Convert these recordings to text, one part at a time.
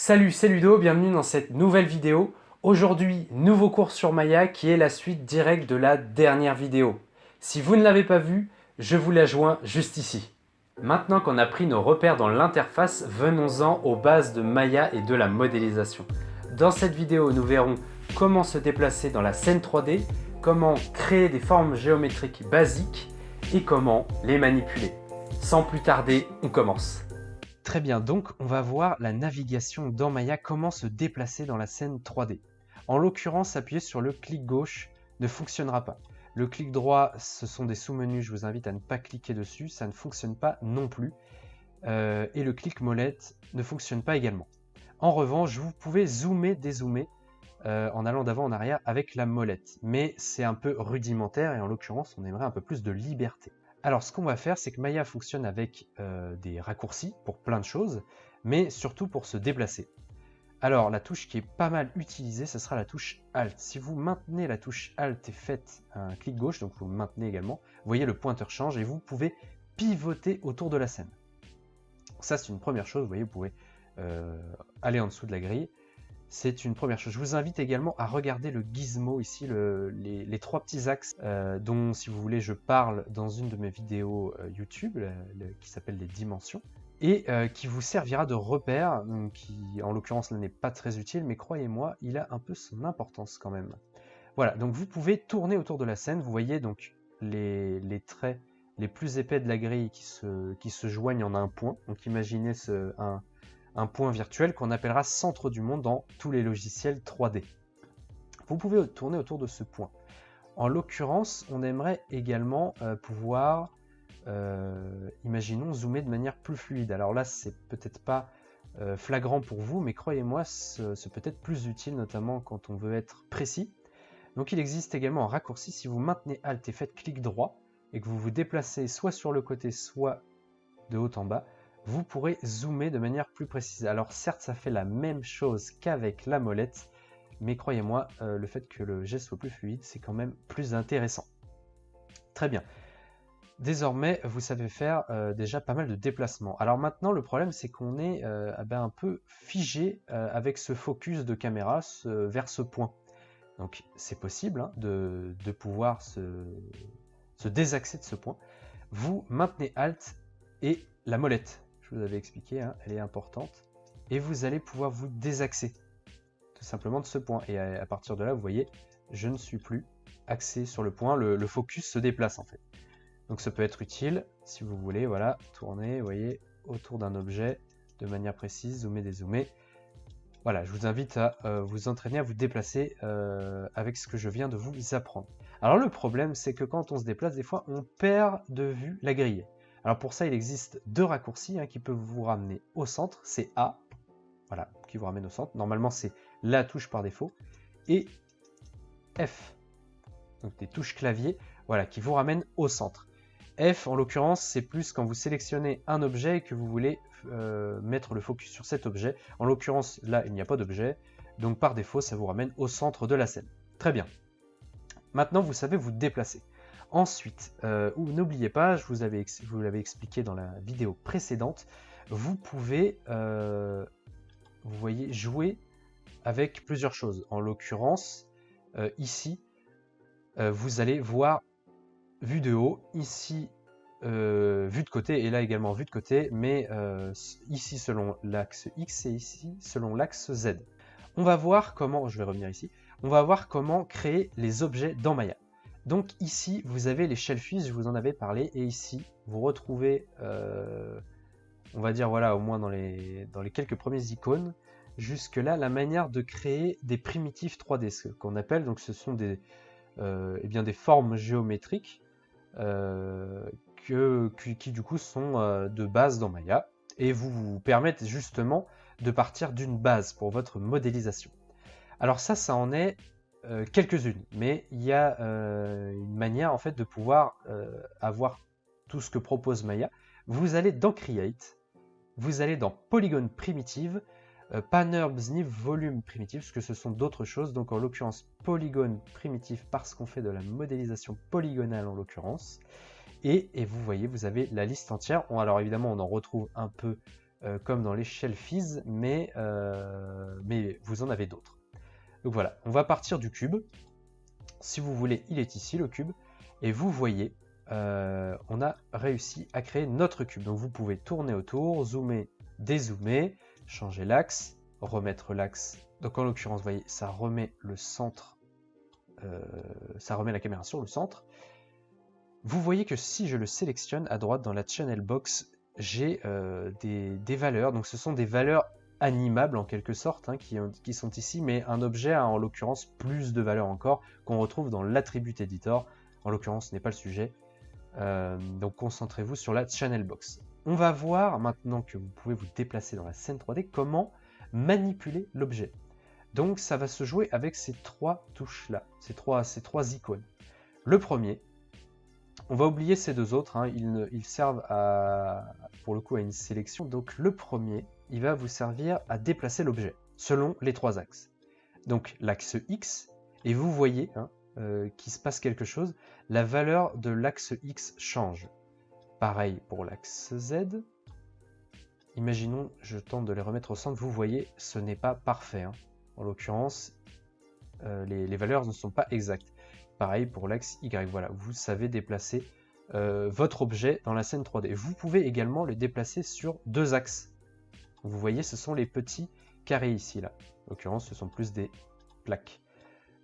Salut, c'est Ludo, bienvenue dans cette nouvelle vidéo. Aujourd'hui, nouveau cours sur Maya qui est la suite directe de la dernière vidéo. Si vous ne l'avez pas vue, je vous la joins juste ici. Maintenant qu'on a pris nos repères dans l'interface, venons-en aux bases de Maya et de la modélisation. Dans cette vidéo, nous verrons comment se déplacer dans la scène 3D, comment créer des formes géométriques basiques et comment les manipuler. Sans plus tarder, on commence. Très bien, donc on va voir la navigation dans Maya, comment se déplacer dans la scène 3D. En l'occurrence, appuyer sur le clic gauche ne fonctionnera pas. Le clic droit, ce sont des sous-menus, je vous invite à ne pas cliquer dessus, ça ne fonctionne pas non plus. Et le clic molette ne fonctionne pas également. En revanche, vous pouvez zoomer, dézoomer en allant d'avant en arrière avec la molette. Mais c'est un peu rudimentaire et en l'occurrence, on aimerait un peu plus de liberté. Alors ce qu'on va faire, c'est que Maya fonctionne avec des raccourcis pour plein de choses, mais surtout pour se déplacer. Alors la touche qui est pas mal utilisée, ce sera la touche Alt. Si vous maintenez la touche Alt et faites un clic gauche, donc vous le maintenez également, vous voyez le pointeur change et vous pouvez pivoter autour de la scène. Ça c'est une première chose, vous voyez, vous pouvez aller en dessous de la grille. C'est une première chose. Je vous invite également à regarder le gizmo ici, les trois petits axes dont, si vous voulez, je parle dans une de mes vidéos YouTube qui s'appelle les dimensions et qui vous servira de repère, qui en l'occurrence là n'est pas très utile, mais croyez-moi, il a un peu son importance quand même. Voilà, donc vous pouvez tourner autour de la scène, vous voyez donc les traits les plus épais de la grille qui se joignent en un point. Donc imaginez un point virtuel qu'on appellera centre du monde dans tous les logiciels 3D. Vous pouvez tourner autour de ce point. En l'occurrence, on aimerait également pouvoir, imaginons, zoomer de manière plus fluide. Alors là, c'est peut-être pas flagrant pour vous, mais croyez-moi, c'est peut-être plus utile, notamment quand on veut être précis. Donc il existe également un raccourci. Si vous maintenez Alt et faites clic droit, et que vous vous déplacez soit sur le côté, soit de haut en bas, vous pourrez zoomer de manière plus précise. Alors certes, ça fait la même chose qu'avec la molette, mais croyez-moi, le fait que le geste soit plus fluide, c'est quand même plus intéressant. Très bien. Désormais, vous savez faire déjà pas mal de déplacements. Alors maintenant, le problème, c'est qu'on est, un peu figé avec ce focus de caméra vers ce point. Donc c'est possible hein, de pouvoir se désaxer de ce point. Vous maintenez Alt et la molette. Je vous avais expliqué, hein, elle est importante. Et vous allez pouvoir vous désaxer, tout simplement de ce point. Et à partir de là, vous voyez, je ne suis plus axé sur le point, le focus se déplace en fait. Donc ça peut être utile, si vous voulez, voilà, tourner, vous voyez, autour d'un objet, de manière précise, zoomer, dézoomer. Voilà, je vous invite à vous entraîner à vous déplacer avec ce que je viens de vous apprendre. Alors le problème, c'est que quand on se déplace, des fois, on perd de vue la grille. Alors pour ça, il existe deux raccourcis qui peuvent vous ramener au centre. C'est A, voilà, qui vous ramène au centre. Normalement, c'est la touche par défaut. Et F, donc des touches clavier, voilà, qui vous ramènent au centre. F, en l'occurrence, c'est plus quand vous sélectionnez un objet et que vous voulez mettre le focus sur cet objet. En l'occurrence, là, il n'y a pas d'objet. Donc par défaut, ça vous ramène au centre de la scène. Très bien. Maintenant, vous savez vous déplacer. Ensuite, n'oubliez pas, je vous l'avais expliqué dans la vidéo précédente, vous pouvez, vous voyez, jouer avec plusieurs choses. En l'occurrence, ici, vous allez voir vue de haut, ici, vue de côté, et là également vue de côté, mais ici selon l'axe X et ici selon l'axe Z. On va voir comment, je vais revenir ici, on va voir comment créer les objets dans Maya. Donc ici, vous avez les shelfies, je vous en avais parlé, et ici, vous retrouvez, on va dire, voilà, au moins dans les quelques premières icônes, jusque-là, la manière de créer des primitifs 3D, ce qu'on appelle, donc ce sont des formes géométriques qui du coup sont de base dans Maya, et vous permettent justement de partir d'une base pour votre modélisation. Alors ça en est quelques-unes, mais il y a une manière en fait de pouvoir avoir tout ce que propose Maya. Vous allez dans Create, vous allez dans Polygon Primitive, Panherbs ni Volume Primitive, parce que ce sont d'autres choses, donc en l'occurrence Polygon Primitive parce qu'on fait de la modélisation polygonale en l'occurrence, et vous voyez, vous avez la liste entière. Alors évidemment, on en retrouve un peu comme dans les shelfies, mais vous en avez d'autres. Donc voilà, on va partir du cube. Si vous voulez, il est ici le cube. Et vous voyez, on a réussi à créer notre cube. Donc vous pouvez tourner autour, zoomer, dézoomer, changer l'axe, remettre l'axe. Donc en l'occurrence, vous voyez, ça remet le centre, ça remet la caméra sur le centre. Vous voyez que si je le sélectionne à droite dans la channel box, j'ai des valeurs. Donc ce sont des valeurs animables en quelque sorte, hein, qui sont ici, mais un objet a en l'occurrence plus de valeurs encore qu'on retrouve dans l'attribut editor. En l'occurrence, ce n'est pas le sujet. Donc concentrez-vous sur la channel box. On va voir maintenant que vous pouvez vous déplacer dans la scène 3D comment manipuler l'objet. Donc ça va se jouer avec ces trois touches là, ces trois icônes. Le premier, on va oublier ces deux autres, hein, ils servent pour le coup à une sélection. Donc le premier, il va vous servir à déplacer l'objet selon les trois axes. Donc l'axe X, et vous voyez hein, qu'il se passe quelque chose, la valeur de l'axe X change. Pareil pour l'axe Z. Imaginons, je tente de les remettre au centre, vous voyez, ce n'est pas parfait. Hein. En l'occurrence, les valeurs ne sont pas exactes. Pareil pour l'axe Y, voilà, vous savez déplacer votre objet dans la scène 3D. Vous pouvez également le déplacer sur deux axes. Vous voyez, ce sont les petits carrés ici, là. En l'occurrence, ce sont plus des plaques.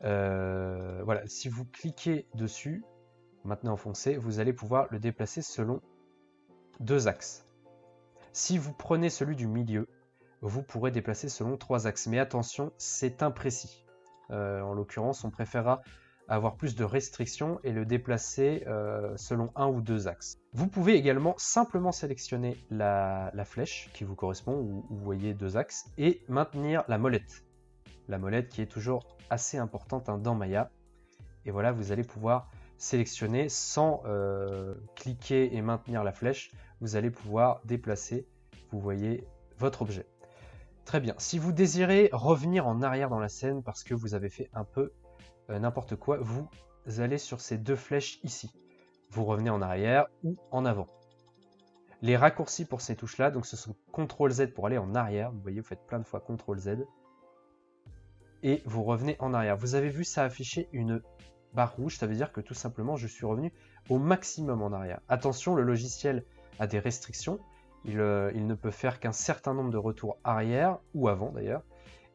Voilà, si vous cliquez dessus, maintenant enfoncé, vous allez pouvoir le déplacer selon deux axes. Si vous prenez celui du milieu, vous pourrez déplacer selon trois axes. Mais attention, c'est imprécis. En l'occurrence, on préférera avoir plus de restrictions et le déplacer selon un ou deux axes. Vous pouvez également simplement sélectionner la flèche qui vous correspond, où vous voyez deux axes, et maintenir la molette. La molette qui est toujours assez importante hein, dans Maya. Et voilà, vous allez pouvoir sélectionner sans cliquer et maintenir la flèche. Vous allez pouvoir déplacer, vous voyez, votre objet. Très bien. Si vous désirez revenir en arrière dans la scène parce que vous avez fait un peu n'importe quoi, vous allez sur ces deux flèches ici. Vous revenez en arrière ou en avant. Les raccourcis pour ces touches-là, donc ce sont CTRL Z pour aller en arrière. Vous voyez, vous faites plein de fois CTRL Z. Et vous revenez en arrière. Vous avez vu ça afficher une barre rouge, ça veut dire que tout simplement je suis revenu au maximum en arrière. Attention, le logiciel a des restrictions. Il ne peut faire qu'un certain nombre de retours arrière, ou avant d'ailleurs.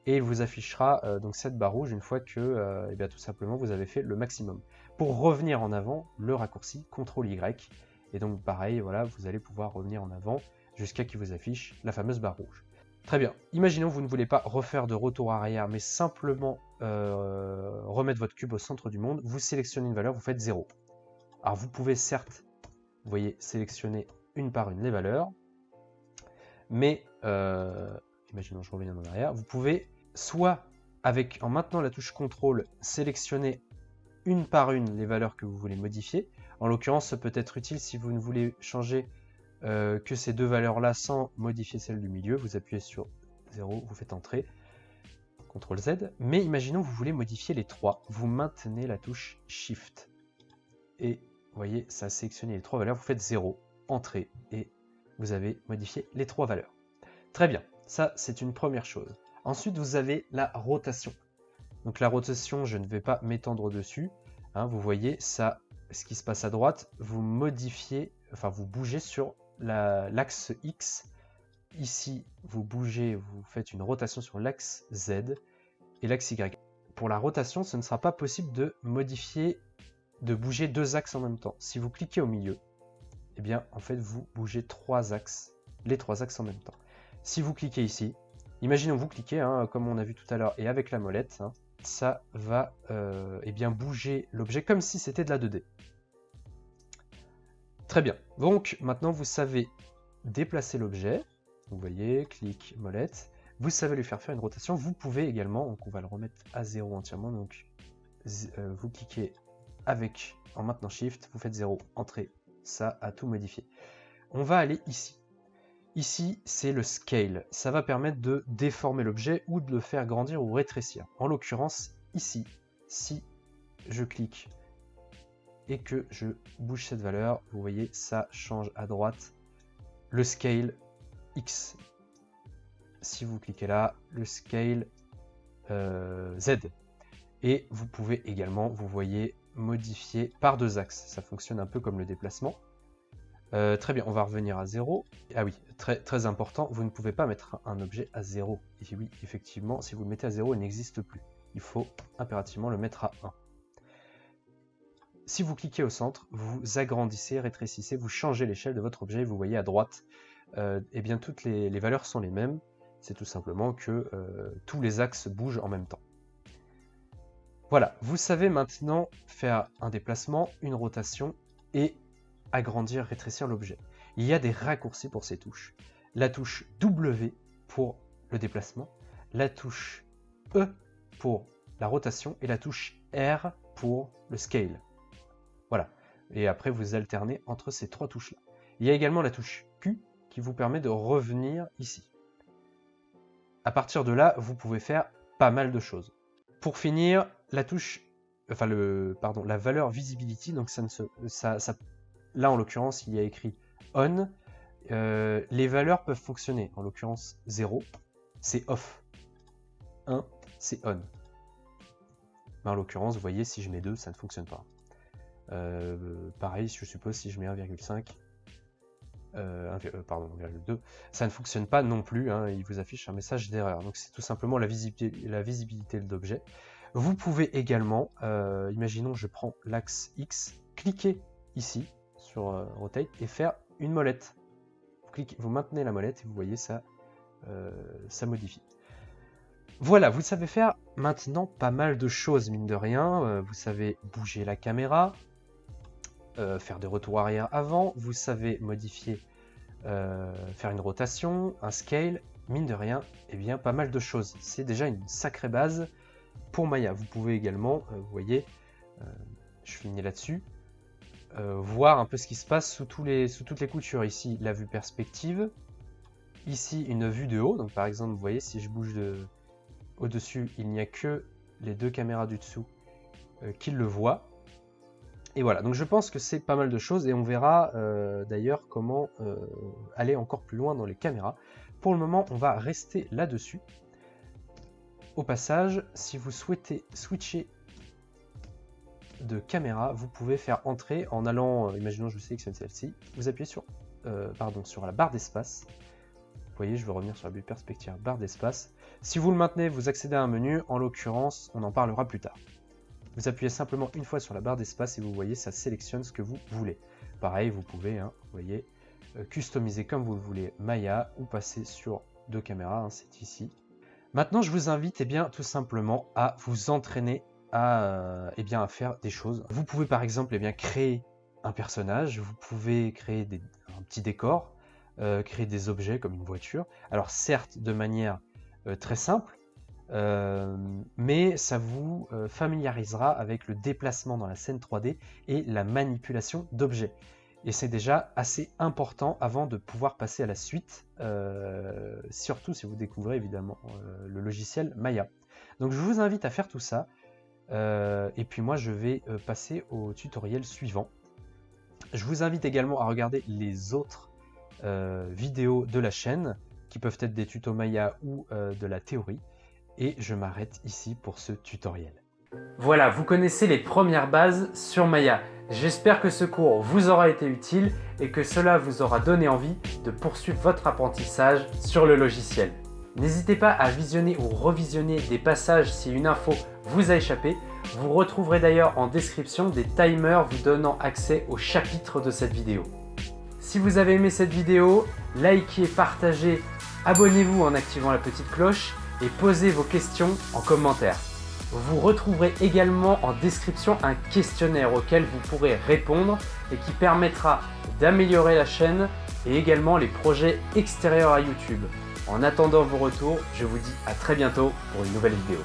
Et il vous affichera donc cette barre rouge une fois que eh bien, tout simplement vous avez fait le maximum. Pour revenir en avant, le raccourci CTRL Y. Et donc pareil, voilà, vous allez pouvoir revenir en avant jusqu'à qu'il vous affiche la fameuse barre rouge. Très bien, imaginons que vous ne voulez pas refaire de retour arrière, mais simplement remettre votre cube au centre du monde. Vous sélectionnez une valeur, vous faites 0. Alors vous pouvez certes, vous voyez, sélectionner une par une les valeurs, mais imaginons que je reviens en arrière, vous pouvez soit, en maintenant la touche CTRL, sélectionner une par une les valeurs que vous voulez modifier. En l'occurrence, ça peut être utile si vous ne voulez changer que ces deux valeurs-là sans modifier celle du milieu. Vous appuyez sur 0, vous faites entrer, CTRL Z. Mais imaginons que vous voulez modifier les trois. Vous maintenez la touche SHIFT. Et vous voyez, ça a sélectionné les trois valeurs. Vous faites 0, entrer, et vous avez modifié les trois valeurs. Très bien, ça c'est une première chose. Ensuite, vous avez la rotation. Donc la rotation, je ne vais pas m'étendre dessus. Hein, vous voyez, ça, ce qui se passe à droite, vous modifiez, enfin vous bougez sur l'axe X. Ici, vous bougez, vous faites une rotation sur l'axe Z et l'axe Y. Pour la rotation, ce ne sera pas possible de modifier, de bouger deux axes en même temps. Si vous cliquez au milieu, eh bien, en fait, vous bougez trois axes, les trois axes en même temps. Si vous cliquez ici, imaginons vous cliquez, hein, comme on a vu tout à l'heure, et avec la molette, hein, ça va eh bien, bouger l'objet comme si c'était de la 2D. Très bien, donc maintenant vous savez déplacer l'objet, vous voyez, clic, molette, vous savez lui faire une rotation, vous pouvez également, donc on va le remettre à 0 entièrement, donc vous cliquez en maintenant Shift, vous faites 0, entrée, ça a tout modifié. On va aller ici. Ici, c'est le scale. Ça va permettre de déformer l'objet ou de le faire grandir ou rétrécir. En l'occurrence, ici, si je clique et que je bouge cette valeur, vous voyez, ça change à droite le scale X. si vous cliquez là, le scale Z. Et vous pouvez également, vous voyez, modifier par 2 axes. Ça fonctionne un peu comme le déplacement. Très bien, on va revenir à 0. Ah oui, très important, vous ne pouvez pas mettre un objet à 0. Et oui, effectivement, si vous le mettez à 0, il n'existe plus. Il faut impérativement le mettre à 1. Si vous cliquez au centre, vous agrandissez, rétrécissez, vous changez l'échelle de votre objet. Vous voyez à droite, eh bien toutes les valeurs sont les mêmes. C'est tout simplement que tous les axes bougent en même temps. Voilà, vous savez maintenant faire un déplacement, une rotation et agrandir, rétrécir l'objet. Il y a des raccourcis pour ces touches. La touche W pour le déplacement, la touche E pour la rotation et la touche R pour le scale. Voilà, et après vous alternez entre ces 3 touches-là. Il y a également la touche Q qui vous permet de revenir ici. À partir de là, vous pouvez faire pas mal de choses. Pour finir, la touche, la valeur visibility, donc là en l'occurrence il y a écrit on, les valeurs peuvent fonctionner, en l'occurrence 0, c'est off, 1, c'est on. Mais en l'occurrence, vous voyez, si je mets 2, ça ne fonctionne pas. Pareil, je suppose, si je mets 1,5, 1,2, ça ne fonctionne pas non plus, hein, il vous affiche un message d'erreur. Donc c'est tout simplement la visibilité de l'objet. Vous pouvez également, imaginons je prends l'axe X, cliquez ici sur Rotate et faire une molette. Vous maintenez la molette et vous voyez ça, ça modifie. Voilà, vous savez faire maintenant pas mal de choses, mine de rien. Vous savez bouger la caméra, faire des retours arrière avant, vous savez modifier, faire une rotation, un scale, mine de rien, eh bien pas mal de choses. C'est déjà une sacrée base pour Maya. Vous pouvez également, vous voyez, je finis là-dessus, voir un peu ce qui se passe sous toutes les coutures. Ici, la vue perspective, ici une vue de haut, donc par exemple, vous voyez, si je bouge au-dessus, il n'y a que les 2 caméras du dessous qui le voient. Et voilà, donc je pense que c'est pas mal de choses et on verra d'ailleurs comment aller encore plus loin dans les caméras. Pour le moment, on va rester là-dessus. Au passage, si vous souhaitez switcher de caméra, vous pouvez faire entrer en allant, imaginons je sélectionne celle-ci, vous appuyez sur la barre d'espace. Vous voyez, je vais revenir sur la vue perspective, barre d'espace. Si vous le maintenez, vous accédez à un menu, en l'occurrence, on en parlera plus tard. Vous appuyez simplement une fois sur la barre d'espace et vous voyez, ça sélectionne ce que vous voulez. Pareil, vous pouvez, vous voyez, customiser comme vous le voulez Maya ou passer sur 2 caméras, c'est ici. Maintenant, je vous invite tout simplement à vous entraîner à faire des choses. Vous pouvez par exemple créer un personnage, vous pouvez créer un petit décor, créer des objets comme une voiture. Alors certes, de manière très simple, mais ça vous familiarisera avec le déplacement dans la scène 3D et la manipulation d'objets. Et c'est déjà assez important avant de pouvoir passer à la suite, surtout si vous découvrez évidemment le logiciel Maya. Donc je vous invite à faire tout ça, et puis moi je vais passer au tutoriel suivant. Je vous invite également à regarder les autres vidéos de la chaîne, qui peuvent être des tutos Maya ou de la théorie. Et je m'arrête ici pour ce tutoriel. Voilà, vous connaissez les premières bases sur Maya. J'espère que ce cours vous aura été utile et que cela vous aura donné envie de poursuivre votre apprentissage sur le logiciel. N'hésitez pas à visionner ou revisionner des passages si une info vous a échappé. Vous retrouverez d'ailleurs en description des timers vous donnant accès aux chapitres de cette vidéo. Si vous avez aimé cette vidéo, likez, partagez, abonnez-vous en activant la petite cloche et posez vos questions en commentaire. Vous retrouverez également en description un questionnaire auquel vous pourrez répondre et qui permettra d'améliorer la chaîne et également les projets extérieurs à YouTube. En attendant vos retours, je vous dis à très bientôt pour une nouvelle vidéo.